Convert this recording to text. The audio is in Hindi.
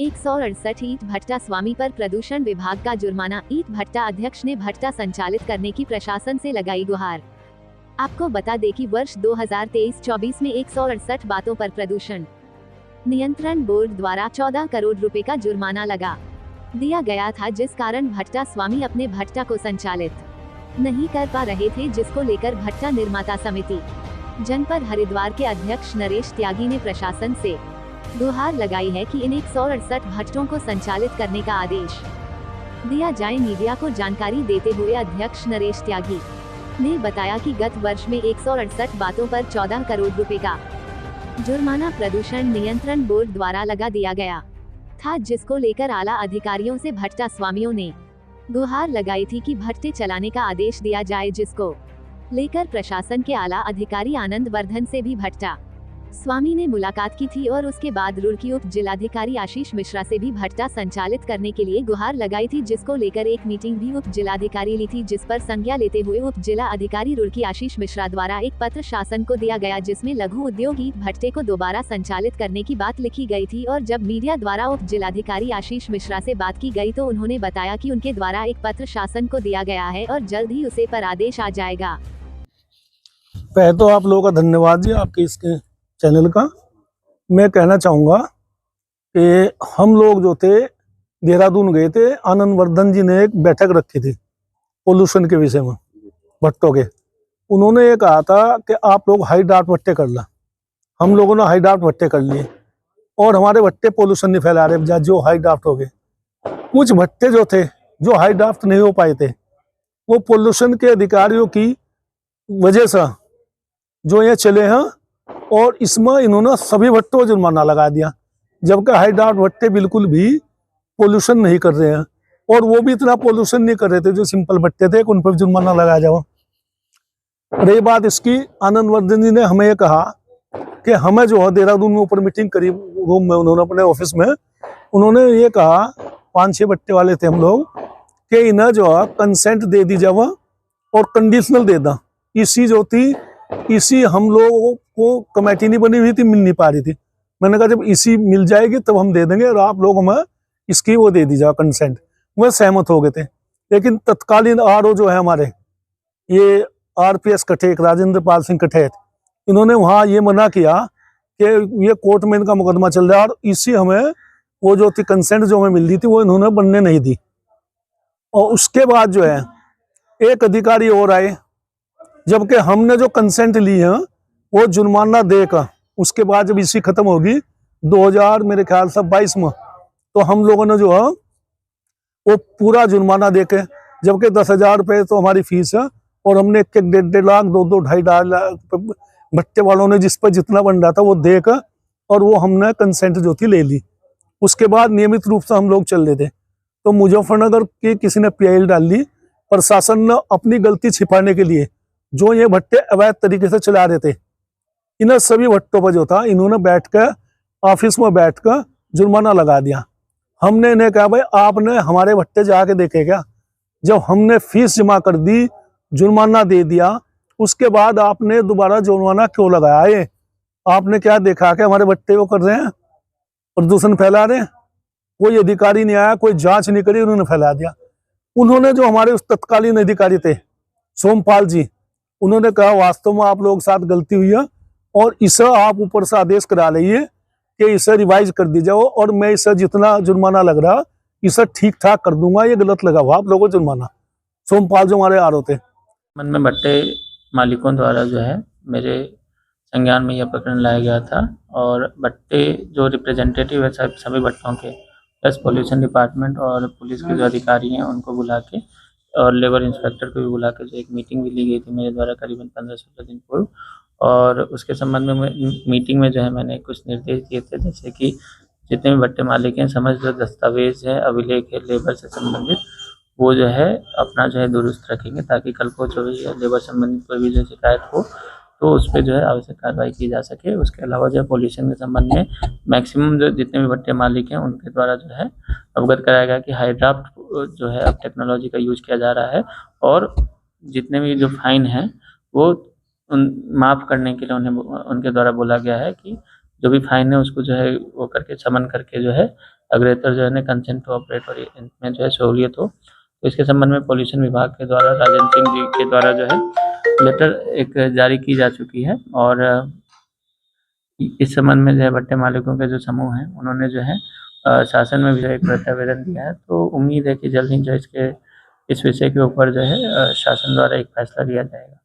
168 ईंट भट्टा स्वामी पर प्रदूषण विभाग का जुर्माना। ईंट भट्टा अध्यक्ष ने भट्टा संचालित करने की प्रशासन से लगाई गुहार। आपको बता दें कि वर्ष 2023-24 में 168 बातों पर प्रदूषण नियंत्रण बोर्ड द्वारा 14 करोड़ रुपए का जुर्माना लगा दिया गया था, जिस कारण भट्टा स्वामी अपने भट्टा को संचालित नहीं कर पा रहे थे, जिसको लेकर भट्टा निर्माता समिति जनपद हरिद्वार के अध्यक्ष नरेश त्यागी ने प्रशासन से गुहार लगाई है कि इन 168 भट्टों को संचालित करने का आदेश दिया जाए। मीडिया को जानकारी देते हुए अध्यक्ष नरेश त्यागी ने बताया कि गत वर्ष में 168 बातों पर 14 करोड़ रुपए का जुर्माना प्रदूषण नियंत्रण बोर्ड द्वारा लगा दिया गया था, जिसको लेकर आला अधिकारियों से भट्टा स्वामियों ने गुहार लगाई थी कि भट्टे चलाने का आदेश दिया जाए, जिसको लेकर प्रशासन के आला अधिकारी आनंद वर्धन से भी भट्टा स्वामी ने मुलाकात की थी और उसके बाद रुड़की उप जिलाधिकारी आशीष मिश्रा से भी भट्टा संचालित करने के लिए गुहार लगाई थी, जिसको लेकर एक मीटिंग भी उप जिलाधिकारी ली थी, जिस पर संज्ञा लेते हुए उप जिला अधिकारी रुड़की आशीष मिश्रा द्वारा एक पत्र शासन को दिया गया, जिसमें लघु उद्योग ईंट भट्टे को दोबारा संचालित करने की बात लिखी गई थी। और जब मीडिया द्वारा उप जिलाधिकारी आशीष मिश्रा से बात की गई तो उन्होंने बताया कि उनके द्वारा एक पत्र शासन को दिया गया है और जल्द ही उसे पर आदेश आ जाएगा। पहले तो आप लोगों का धन्यवाद जी, आपके इसके चैनल का। मैं कहना चाहूँगा कि हम लोग जो थे देहरादून गए थे, आनंद वर्धन जी ने एक बैठक रखी थी पोल्यूशन के विषय में भट्टों के। उन्होंने ये कहा था कि आप लोग हाई ड्राफ्ट भट्टे कर ला। हम लोगों ने हाई ड्राफ्ट भट्टे कर लिए और हमारे भट्टे पोल्यूशन नहीं फैला रहे जो हाई ड्राफ्ट हो गए। कुछ भट्टे जो थे जो हाई ड्राफ्ट नहीं हो पाए थे, वो पोल्यूशन के अधिकारियों की वजह से जो ये चले हैं, और इसमें इन्होंने सभी भट्टों को जुर्माना लगा दिया, जबकि हाई ड्राफ्ट भट्टे बिल्कुल भी पोल्यूशन नहीं कर रहे हैं और वो भी इतना पोल्यूशन नहीं कर रहे थे जो सिंपल भट्टे थे, उन पर जुर्माना लगाया जाओ। रही बात इसकी, आनंद वर्धन जी ने हमें ये कहा कि हमें जो है देहरादून में ऊपर मीटिंग करी रूम में, उन्होंने अपने ऑफिस में, उन्होंने ये कहा 5-6 भट्टे वाले थे हम लोग कि इन्हें जो है कंसेंट दे दी जाए और कंडीशनल दे दा। इसी जो थी इसी हम लोगों को कमेटी नहीं बनी हुई थी, मिल नहीं पा रही थी। मैंने कहा जब इसी मिल जाएगी तब हम दे देंगे और आप लोग हमें इसकी वो दे दीजिए कंसेंट। वह सहमत हो गए थे, लेकिन तत्कालीन आरओ जो है हमारे ये आरपीएस कठेत, राजेंद्र पाल सिंह कठेत, इन्होंने वहाँ ये मना किया कि ये कोर्ट में इनका मुकदमा चल रहा है और इसी हमें वो जो थी कंसेंट जो हमें मिल रही थी वो इन्होंने बनने नहीं दी। और उसके बाद जो है एक अधिकारी और आए, जबकि हमने जो कंसेंट ली है वो जुर्माना देकर, उसके बाद जब इसी खत्म होगी 2000 मेरे ख्याल से 22 में, तो हम लोगों ने जो है वो पूरा जुर्माना देके, जबकि 10,000 रुपये तो हमारी फीस है और हमने 1-1 लाख 2-2 2.5 लाख भट्टे वालों ने जिस पर जितना बन रहा था वो देकर और वो हमने कंसेंट जो थी ले ली। उसके बाद नियमित रूप से हम लोग चल रहे थे, तो मुजफ्फरनगर की किसी ने पीआईएल डाल ली। प्रशासन ने अपनी गलती छिपाने के लिए जो ये भट्टे अवैध तरीके से चला रहे थे, इन सभी भट्टों पर जो था इन्होंने बैठकर ऑफिस में बैठकर जुर्माना लगा दिया। हमने इन्हें कहा भाई आपने हमारे भट्टे जाके देखे क्या? जब हमने फीस जमा कर दी, जुर्माना दे दिया, उसके बाद आपने दोबारा जुर्माना क्यों लगाया? ये आपने क्या देखा कि हमारे भट्टे वो कर रहे हैं, प्रदूषण फैला रहे हैं? कोई अधिकारी नहीं आया, कोई जांच नहीं करी, उन्होंने फैला दिया। उन्होंने जो हमारे उस तत्कालीन अधिकारी थे सोमपाल जी, उन्होंने कहा वास्तव में आप लोगों के साथ गलती हुई है और इसे आप ऊपर से आदेश करा लीजिए कि इसे रिवाइज कर दी जाओ और मैं इसे जितना जुर्माना लग रहा इसे ठीक ठाक कर दूंगा, ये गलत लगा हुआ आप लोगों को जुर्माना। सोमपाल जो हमारे आर होते मन में भट्टे मालिकों द्वारा जो है मेरे संज्ञान में यह प्रकरण लाया गया था और भट्टे जो रिप्रेजेंटेटिव है सभी भट्टों के, प्लस पोल्यूशन डिपार्टमेंट और पुलिस के जो अधिकारी हैं उनको बुला के और लेबर इंस्पेक्टर को भी बुला के जो एक मीटिंग भी ली गई थी मेरे द्वारा करीबन 15-16 दिन पूर्व। और उसके संबंध में मीटिंग में जो है मैंने कुछ निर्देश दिए थे, जैसे कि जितने भी भट्टे मालिक हैं समस्त जो दस्तावेज है, अभिलेख है लेबर से संबंधित, वो जो है अपना जो है दुरुस्त रखेंगे, ताकि कल को जो भी लेबर संबंधित कोई भी जो शिकायत हो तो उस पर जो है आवश्यक कार्रवाई की जा सके। उसके अलावा जो है पोल्यूशन के संबंध में मैक्सिमम जो जितने भी भट्टे मालिक हैं उनके द्वारा जो है अवगत कराया गया कि हाई ड्राफ्ट जो है अब टेक्नोलॉजी का यूज किया जा रहा है और जितने भी जो फाइन हैं वो माफ़ करने के लिए उन्हें उनके द्वारा बोला गया है कि जो भी फाइन है उसको जो है वो करके समन करके जो है अग्रेतर जो है ना कंसेंट टू ऑपरेट और इनमें जो है सहूलियत हो। तो इसके संबंध में पॉल्यूशन विभाग के द्वारा राजन सिंह जी के द्वारा जो है लेटर एक जारी की जा चुकी है और इस संबंध में जो है भट्टे मालिकों के जो समूह हैं उन्होंने जो है शासन में भी जो एक प्रतिवेदन दिया है। तो उम्मीद है कि जल्द ही जो इसके इस विषय के ऊपर जो है शासन द्वारा एक फैसला लिया जाएगा।